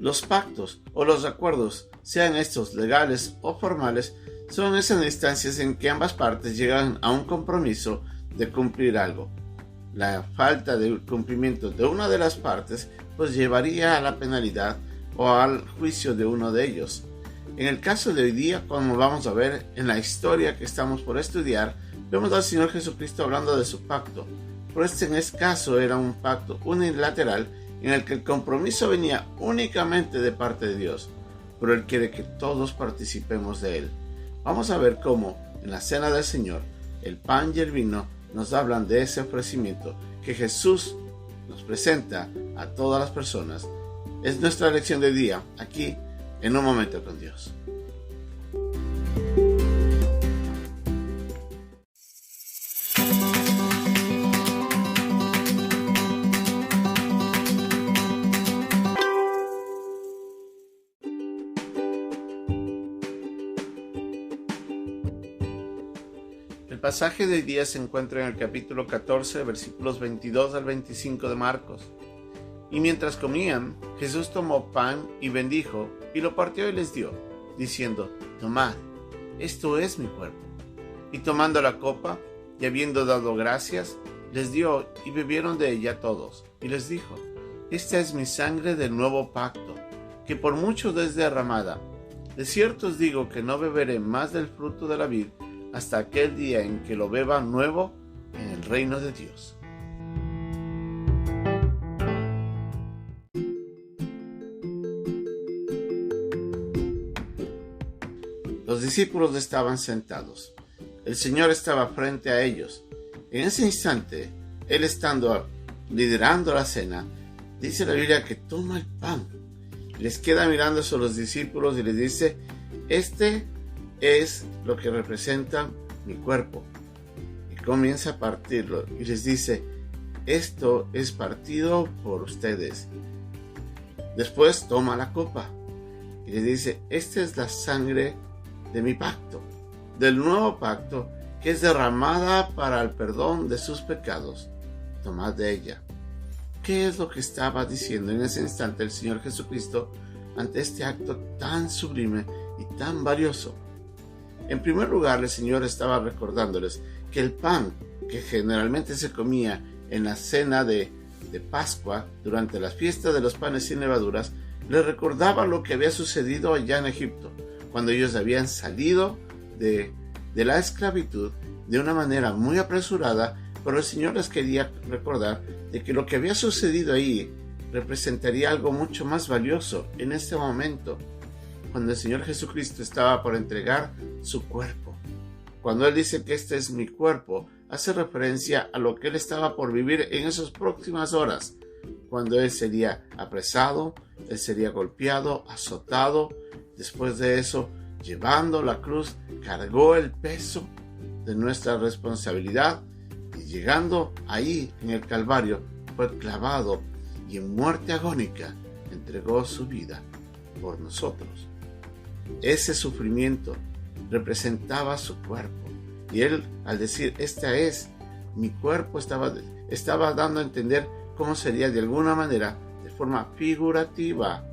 Los pactos o los acuerdos, sean estos legales o formales, son esas instancias en que ambas partes llegan a un compromiso de cumplir algo. La falta de cumplimiento de una de las partes pues llevaría a la penalidad o al juicio de uno de ellos. En el caso de hoy día, como vamos a ver en la historia que estamos por estudiar, vemos al Señor Jesucristo hablando de su pacto. Pero en este caso era un pacto unilateral en el que el compromiso venía únicamente de parte de Dios, pero Él quiere que todos participemos de Él. Vamos a ver cómo en la cena del Señor el pan y el vino nos hablan de ese ofrecimiento que Jesús nos presenta a todas las personas. Es nuestra lección de día, aquí en Un Momento con Dios. El pasaje de hoy día se encuentra en el capítulo 14, versículos 22 al 25 de Marcos. Y mientras comían, Jesús tomó pan y bendijo, y lo partió y les dio, diciendo: Tomad, esto es mi cuerpo. Y tomando la copa, y habiendo dado gracias, les dio, y bebieron de ella todos. Y les dijo: Esta es mi sangre del nuevo pacto, que por muchos es derramada. De cierto os digo que no beberé más del fruto de la vid, hasta aquel día en que lo beba nuevo en el reino de Dios. Los discípulos estaban sentados. El Señor estaba frente a ellos. En ese instante, Él estando liderando la cena, dice la Biblia que toma el pan. Les queda mirando a los discípulos y les dice: Este es lo que representa mi cuerpo. Y comienza a partirlo y les dice: esto es partido por ustedes. Después toma la copa y les dice: esta es la sangre de mi pacto, del nuevo pacto, que es derramada para el perdón de sus pecados. Tomad de ella. ¿Qué es lo que estaba diciendo en ese instante el Señor Jesucristo ante este acto tan sublime y tan valioso? En primer lugar, el Señor estaba recordándoles que el pan que generalmente se comía en la cena de Pascua, durante las fiestas de los panes sin levaduras, les recordaba lo que había sucedido allá en Egipto, cuando ellos habían salido de la esclavitud de una manera muy apresurada, pero el Señor les quería recordar de que lo que había sucedido ahí representaría algo mucho más valioso en este momento, cuando el Señor Jesucristo estaba por entregar su cuerpo. Cuando Él dice que este es mi cuerpo, hace referencia a lo que Él estaba por vivir en esas próximas horas, cuando Él sería apresado, Él sería golpeado, azotado. Después de eso, llevando la cruz, cargó el peso de nuestra responsabilidad, y llegando ahí en el Calvario, fue clavado y en muerte agónica entregó su vida por nosotros. Ese sufrimiento representaba su cuerpo, y Él, al decir esta es mi cuerpo, estaba dando a entender cómo sería de alguna manera, de forma figurativa,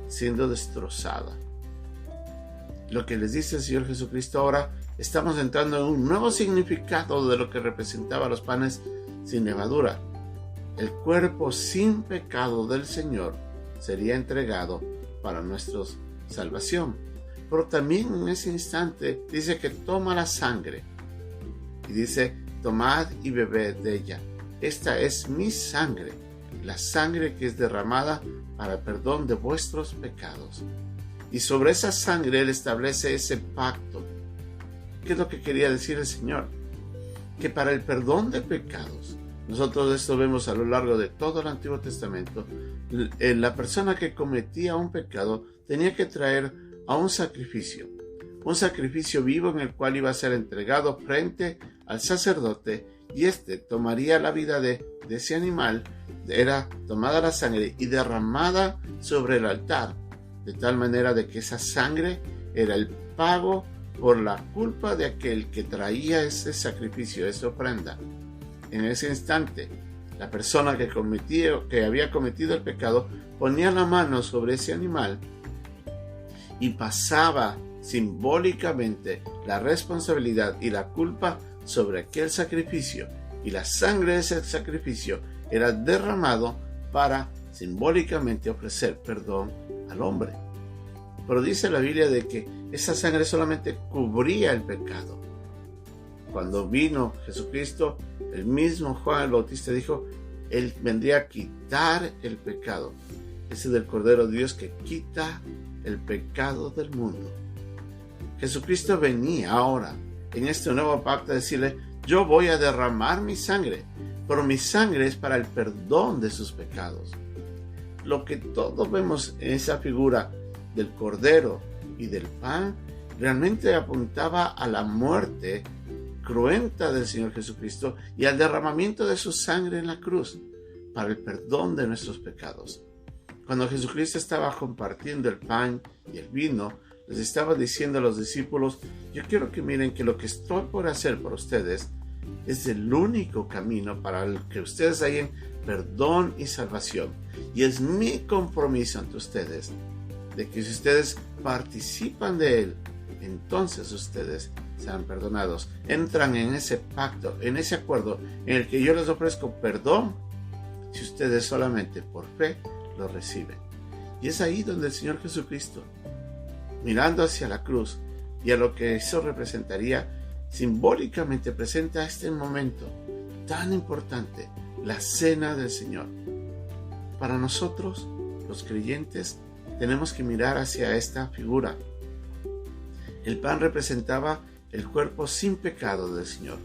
siendo destrozada. Lo que les dice el Señor Jesucristo ahora, estamos entrando en un nuevo significado de lo que representaba los panes sin levadura. El cuerpo sin pecado del Señor sería entregado para nuestra salvación. Pero también en ese instante dice que toma la sangre y dice: tomad y bebed de ella. Esta es mi sangre, la sangre que es derramada para el perdón de vuestros pecados. Y sobre esa sangre Él establece ese pacto. ¿Qué es lo que quería decir el Señor? Que para el perdón de pecados, nosotros esto vemos a lo largo de todo el Antiguo Testamento, la persona que cometía un pecado tenía que traer a un sacrificio vivo en el cual iba a ser entregado frente al sacerdote, y éste tomaría la vida de ese animal. Era tomada la sangre y derramada sobre el altar, de tal manera de que esa sangre era el pago por la culpa de aquel que traía ese sacrificio, esa ofrenda. En ese instante, La persona que había cometido el pecado ponía la mano sobre ese animal y pasaba simbólicamente la responsabilidad y la culpa sobre aquel sacrificio, y la sangre de ese sacrificio era derramado para simbólicamente ofrecer perdón al hombre. Pero dice la Biblia de que esa sangre solamente cubría el pecado. Cuando vino Jesucristo, el mismo Juan el Bautista dijo, Él vendría a quitar el pecado. Ese del Cordero de Dios que quita el pecado del mundo. Jesucristo venía ahora en este nuevo pacto a decirle, yo voy a derramar mi sangre, pero mi sangre es para el perdón de sus pecados. Lo que todos vemos en esa figura del Cordero y del pan realmente apuntaba a la muerte cruenta del Señor Jesucristo y al derramamiento de su sangre en la cruz para el perdón de nuestros pecados. Cuando Jesucristo estaba compartiendo el pan y el vino, les estaba diciendo a los discípulos, yo quiero que miren que lo que estoy por hacer por ustedes es el único camino para que ustedes hayan perdón y salvación. Y es mi compromiso ante ustedes de que si ustedes participan de él, entonces ustedes serán perdonados. Entran en ese pacto, en ese acuerdo en el que yo les ofrezco perdón si ustedes solamente por fe lo reciben. Y es ahí donde el Señor Jesucristo, mirando hacia la cruz y a lo que eso representaría, simbólicamente presenta este momento tan importante, la cena del Señor. Para nosotros, los creyentes, tenemos que mirar hacia esta figura. El pan representaba el cuerpo sin pecado del Señor,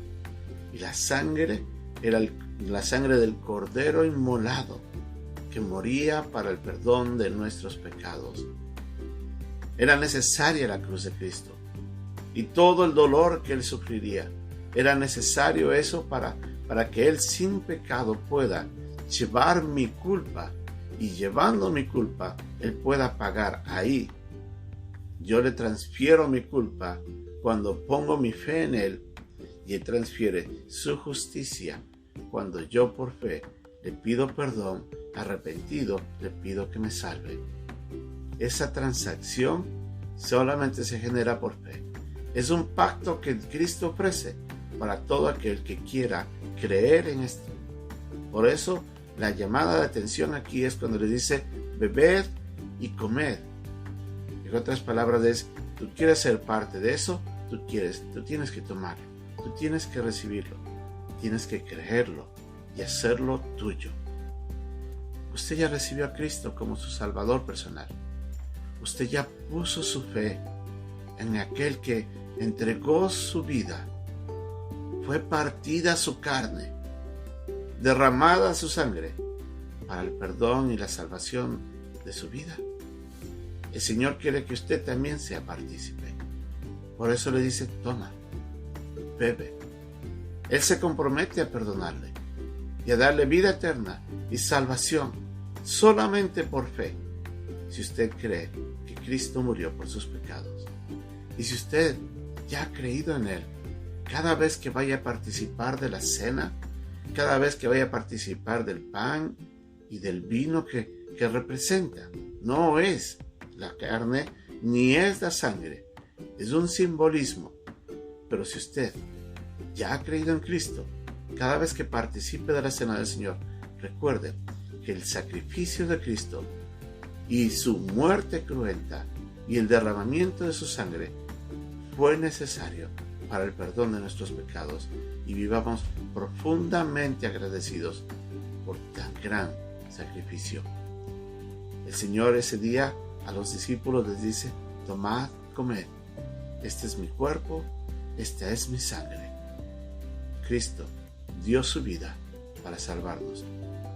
y la sangre era la sangre del Cordero inmolado, que moría para el perdón de nuestros pecados. Era necesaria la cruz de Cristo y todo el dolor que Él sufriría. Era necesario eso para que Él sin pecado pueda llevar mi culpa, y llevando mi culpa, Él pueda pagar ahí. Yo le transfiero mi culpa cuando pongo mi fe en Él, y Él transfiere su justicia cuando yo por fe le pido perdón, arrepentido, le pido que me salve. Esa transacción solamente se genera por fe. Es un pacto que Cristo ofrece para todo aquel que quiera creer en esto. Por eso, la llamada de atención aquí es cuando le dice, beber y comer. En otras palabras es, tú quieres ser parte de eso, tú tienes que tomarlo, tú tienes que recibirlo, tienes que creerlo y hacerlo tuyo. Usted ya recibió a Cristo como su Salvador personal. Usted ya puso su fe en aquel que entregó su vida. Fue partida su carne, derramada su sangre para el perdón y la salvación de su vida. El Señor quiere que usted también sea partícipe. Por eso le dice, toma, bebe. Él se compromete a perdonarle y a darle vida eterna y salvación solamente por fe, si usted cree que Cristo murió por sus pecados. Y si usted ya ha creído en Él, cada vez que vaya a participar de la cena, cada vez que vaya a participar del pan y del vino que representa, no es la carne ni es la sangre, es un simbolismo. Pero si usted ya ha creído en Cristo, cada vez que participe de la cena del Señor, recuerde que el sacrificio de Cristo y su muerte cruenta y el derramamiento de su sangre fue necesario para el perdón de nuestros pecados, y vivamos profundamente agradecidos por tan gran sacrificio. El Señor ese día a los discípulos les dice, tomad, comed, este es mi cuerpo, esta es mi sangre. Cristo dio su vida para salvarnos.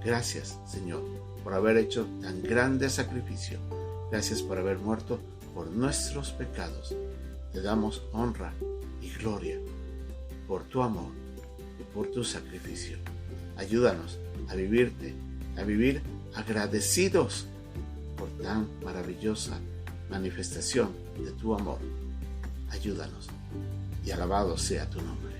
Gracias, Señor, por haber hecho tan grande sacrificio. Gracias por haber muerto por nuestros pecados. Te damos honra y gloria por tu amor y por tu sacrificio. Ayúdanos a vivir agradecidos por tan maravillosa manifestación de tu amor. Ayúdanos, y alabado sea tu nombre.